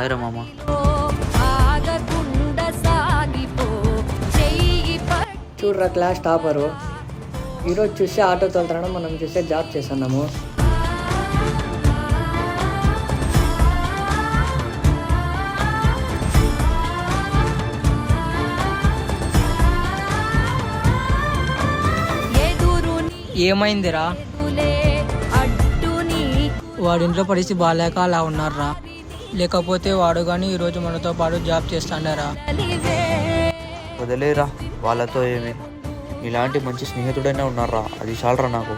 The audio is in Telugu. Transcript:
హాయ్ రా మామ. చూడరా క్లాస్ టాపరు. ఈరోజు చూస్తే ఆటో తోలుతున్నాడు, మనం చూస్తే జాబ్ చేస్తున్నాము. ఏమైందిరా? వాడి ఇంట్లో పరిస్థితి బాగాలేక అలా ఉన్నారా, లేకపోతే వాడు కానీ ఈరోజు మనతో పాటు జాబ్ చేస్తాడారా? వదిలేరా వాళ్ళతో ఏమి, ఇలాంటి మంచి స్నేహితుడైనా ఉన్నారా, అది చాలరా నాకు.